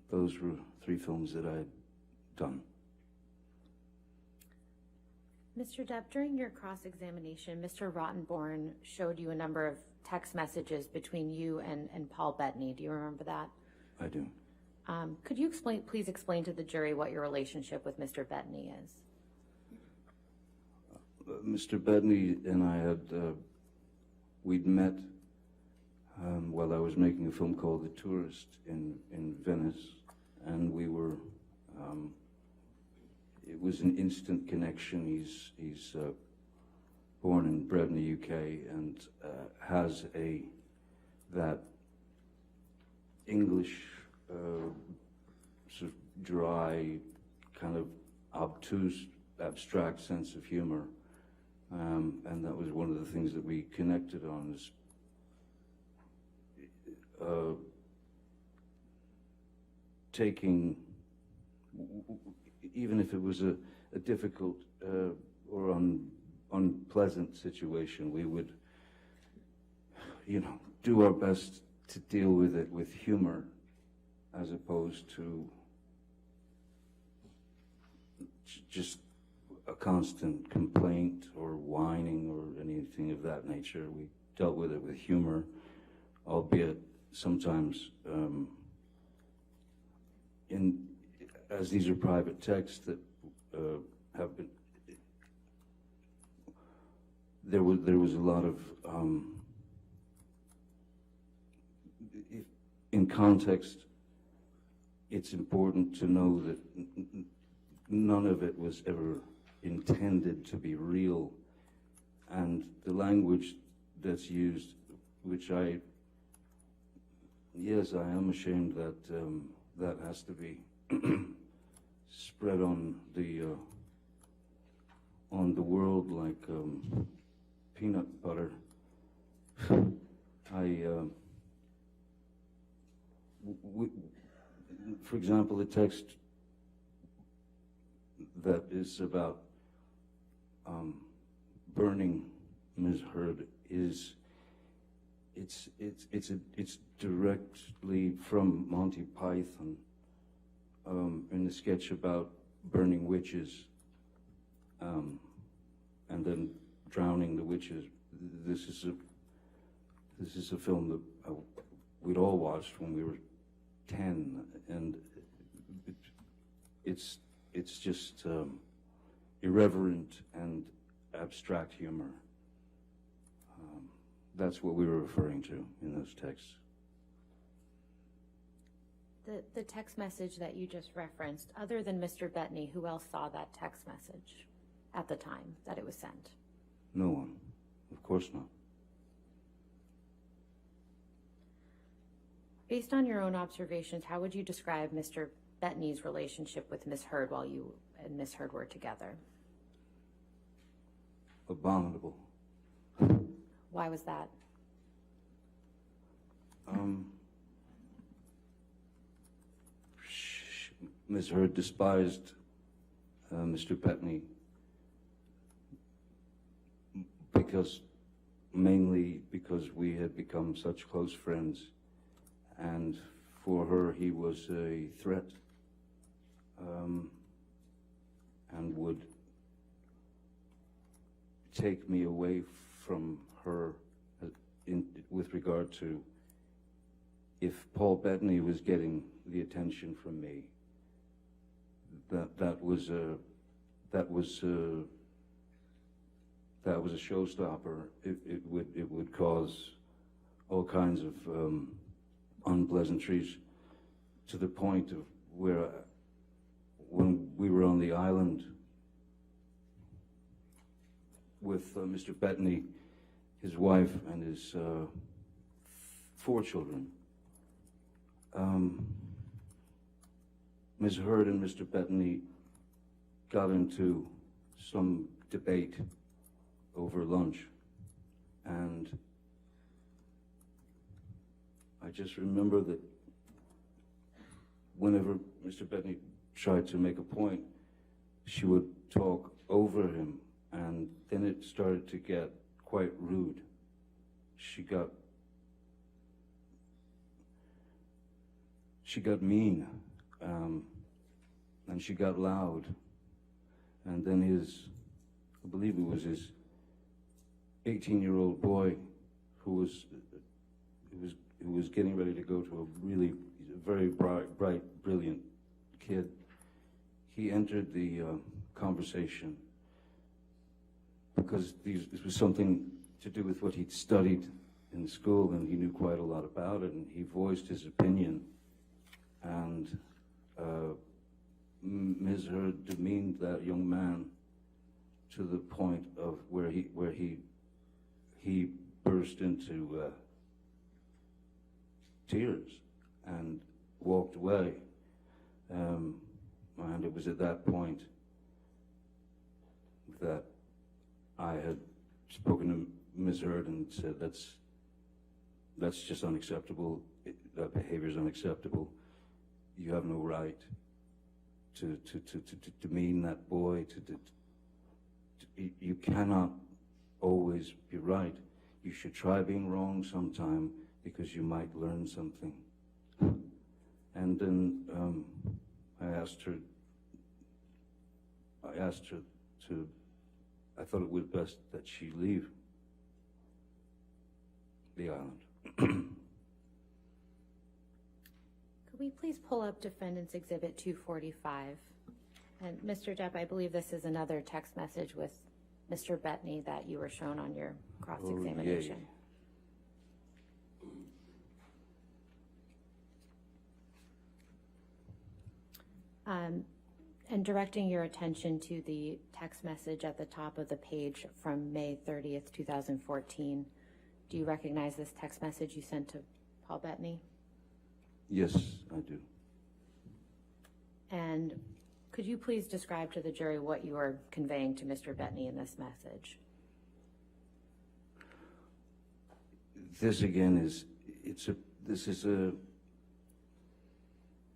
those were 3 films that I'd done. Mr. Depp, during your cross-examination, Mr. Rottenborn showed you a number of text messages between you and Paul Bettany. Do you remember that? I do. Could you please explain to the jury what your relationship with Mr. Bettany is? Mr. Bettany and I had, we'd met while I was making a film called The Tourist in Venice, and we were, it was an instant connection. He's born and bred in the UK and has that English sort of dry, kind of obtuse, abstract sense of humor. And that was one of the things that we connected on, is taking, even if it was a difficult or unpleasant situation, we would, do our best to deal with it with humor, as opposed to just a constant complaint or whining or anything of that nature. We dealt with it with humor, albeit sometimes as these are private texts that have been, there was a lot of in context. It's important to know that none of it was ever intended to be real, and the language that's used, which I am ashamed that that has to be spread on the world like peanut butter. For example, the text that is about burning Ms. Heard it's directly from Monty Python in the sketch about burning witches and then drowning the witches. This is a film that we'd all watched when we were 10, and it's just irreverent and abstract humor. That's what we were referring to in those texts. The text message that you just referenced, other than Mr. Bettany, who else saw that text message at the time that it was sent? No one. Of course not. Based on your own observations, how would you describe Mr. Bettany's relationship with Ms. Heard while you and Ms. Heard were together? Abominable. Why was that? Ms. Heard despised Mr. Bettany mainly because we had become such close friends, and for her he was a threat, and would take me away from her with regard to if Paul Bettany was getting the attention from me. That was a showstopper. It would cause all kinds of unpleasantries, to the point of where when we were on the island with Mr. Bettany, his wife, and his 4 children, Ms. Heard and Mr. Bettany got into some debate over lunch, and I just remember that whenever Mr. Bettany tried to make a point, she would talk over him, and then it started to get quite rude. She got mean, and she got loud, and then I believe it was his 18-year-old boy who was getting ready to go to he's a very bright, brilliant kid. He entered the conversation because this was something to do with what he'd studied in school, and he knew quite a lot about it, and he voiced his opinion, and Ms. Heard demeaned that young man to the point of where he burst into tears and walked away. And it was at that point that I had spoken to Ms. Heard and said, that's just unacceptable. That behavior is unacceptable. You have no right to demean that boy. You cannot always be right. You should try being wrong sometime because you might learn something. And then I asked her to, I thought it was best that she leave the island. Could we please pull up Defendant's Exhibit 245? And Mr. Depp, I believe this is another text message with Mr. Bettany that you were shown on your cross-examination. And directing your attention to the text message at the top of the page from May 30th, 2014. Do you recognize this text message you sent to Paul Bettany? Yes, I do. And could you please describe to the jury what you are conveying to Mr. Bettany in this message? This again is,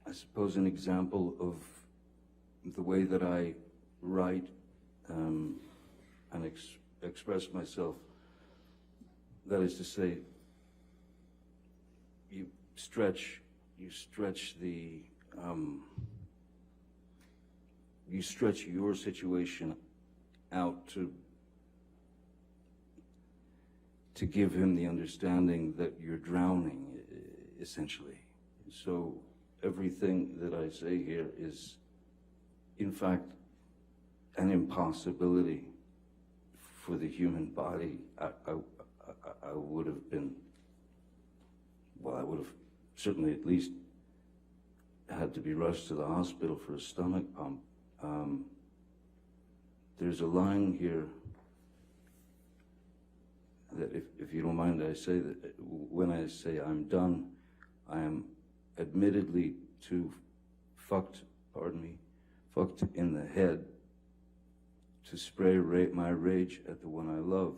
I suppose, an example of the way that I write and express myself. That is to say, you stretch your situation out to give him the understanding that you're drowning, essentially. So everything that I say here is, in fact, an impossibility for the human body. I would have been, well, I would have certainly at least had to be rushed to the hospital for a stomach pump. There's a line here that, if you don't mind, I say that when I say I'm done, I am admittedly too fucked in the head to spray my rage at the one I love,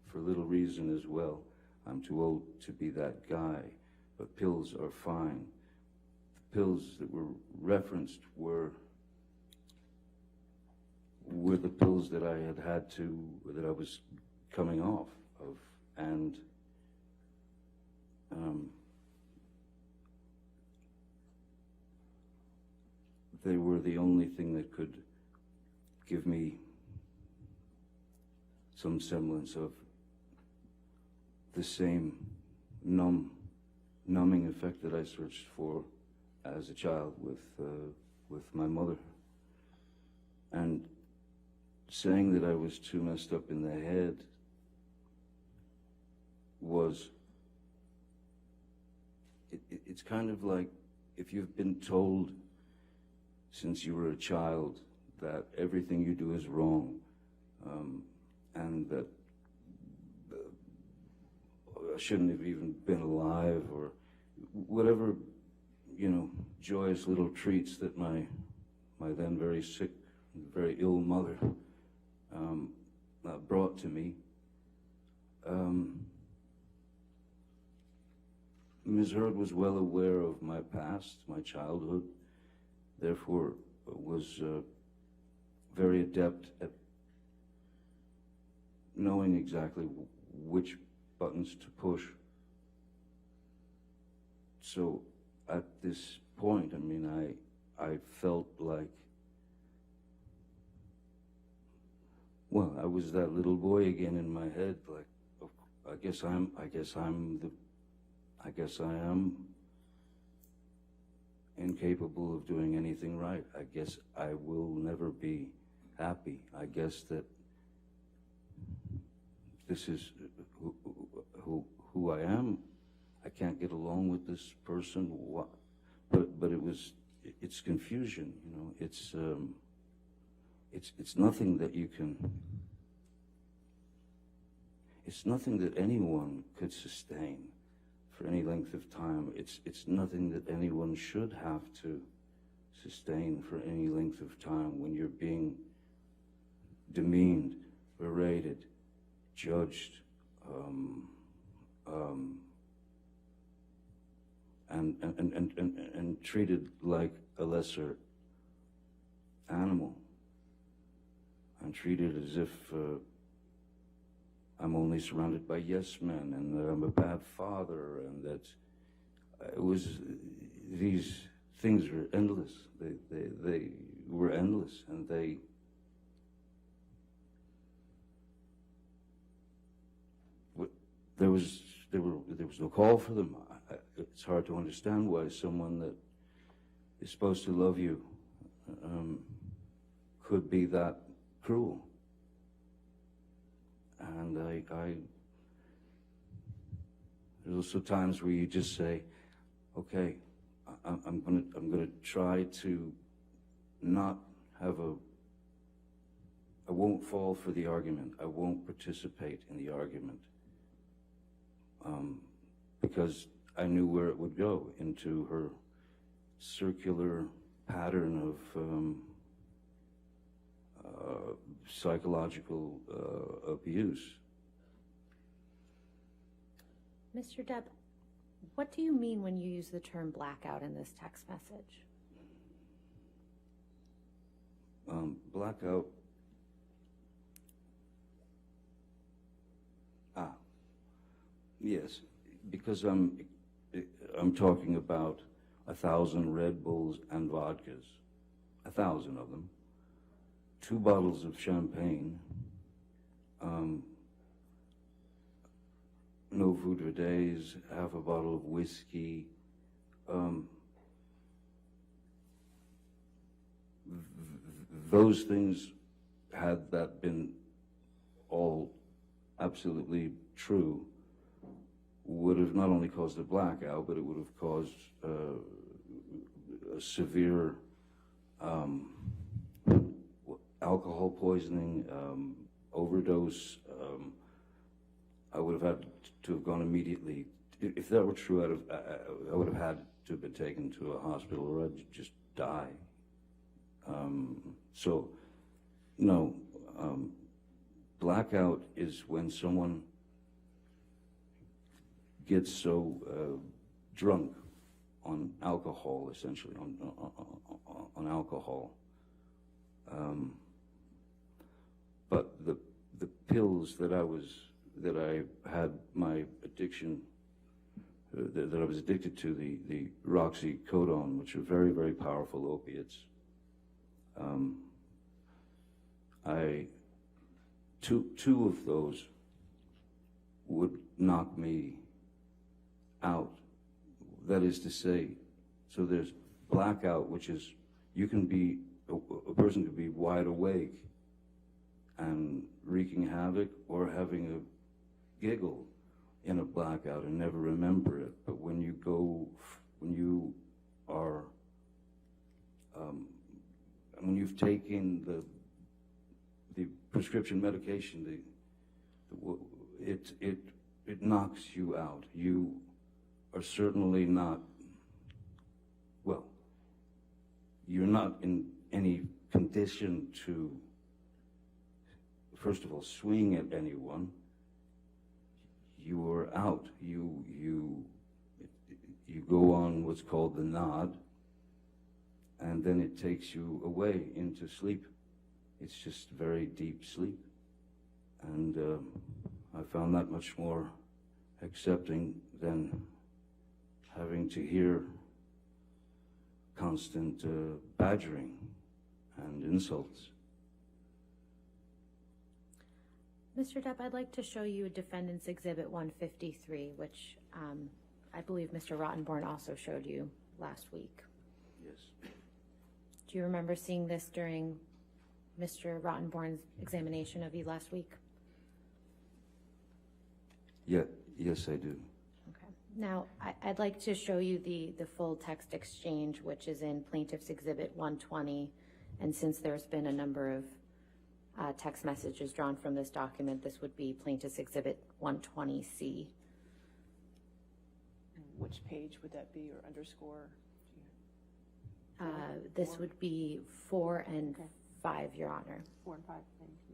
for little reason as well. I'm too old to be that guy, but pills are fine. The pills that were referenced were the pills that I that I was coming off of, and they were the only thing that could give me some semblance of the same numbing effect that I searched for as a child with my mother. And saying that I was too messed up in the head was, it's kind of like if you've been told since you were a child that everything you do is wrong, and that I shouldn't have even been alive, or whatever, joyous little treats that my then very sick, very ill mother brought to me. Ms. Heard was well aware of my past, my childhood, therefore was very adept at knowing exactly which buttons to push. So at this point, I felt like, well, I was that little boy again in my head, like, oh, I guess I am incapable of doing anything right. I guess I will never be happy. I guess that this is who I am. I can't get along with this person. But it's confusion, you know. It's nothing that you can. It's nothing that anyone could sustain for any length of time. It's nothing that anyone should have to sustain for any length of time when you're being demeaned, berated, judged, and treated like a lesser animal, and treated as if I'm only surrounded by yes men, and that I'm a bad father, and that these things are endless. They were endless, and there was no call for them. It's hard to understand why someone that is supposed to love you could be that cruel. And there's also times where you just say, okay, I'm gonna try to not have I won't fall for the argument. I won't participate in the argument. Because I knew where it would go, into her circular pattern of psychological abuse. Mr. Depp, what do you mean when you use the term blackout in this text message? Blackout. Yes, because I'm talking about 1,000 Red Bulls and vodkas, 1,000 of them, 2 bottles of champagne, no food for days, half a bottle of whiskey, those things, had that been all absolutely true, would have not only caused a blackout, but it would have caused a severe alcohol poisoning, overdose. I would have had to have gone immediately. If that were true, I would have had to have been taken to a hospital, or I'd just die. So, no, blackout is when someone gets so drunk on alcohol, essentially, on alcohol. But the pills that I had my addiction, that I was addicted to, the roxycodone, which are very, very powerful opiates. Two of those would knock me out. That is to say, so there's blackout, which is a person could be wide awake and wreaking havoc, or having a giggle in a blackout and never remember it. But when you've taken the prescription medication, it knocks you out. You are certainly not, well, you're not in any condition to, first of all, swing at anyone. You are out. You go on what's called the nod, and then it takes you away into sleep. It's just very deep sleep. And I found that much more accepting than having to hear constant badgering and insults. Mr. Depp, I'd like to show you Defendant's Exhibit 153, which I believe Mr. Rottenborn also showed you last week. Yes. Do you remember seeing this during Mr. Rottenborn's examination of you last week? Yeah, yes, I do. Okay. Now, I'd like to show you the full text exchange, which is in Plaintiff's Exhibit 120. And since there's been a number of text messages drawn from this document, this would be Plaintiff's Exhibit 120C. Which page would that be, or underscore? This would be 4 and 5, Your Honor. 4 and 5, thanks.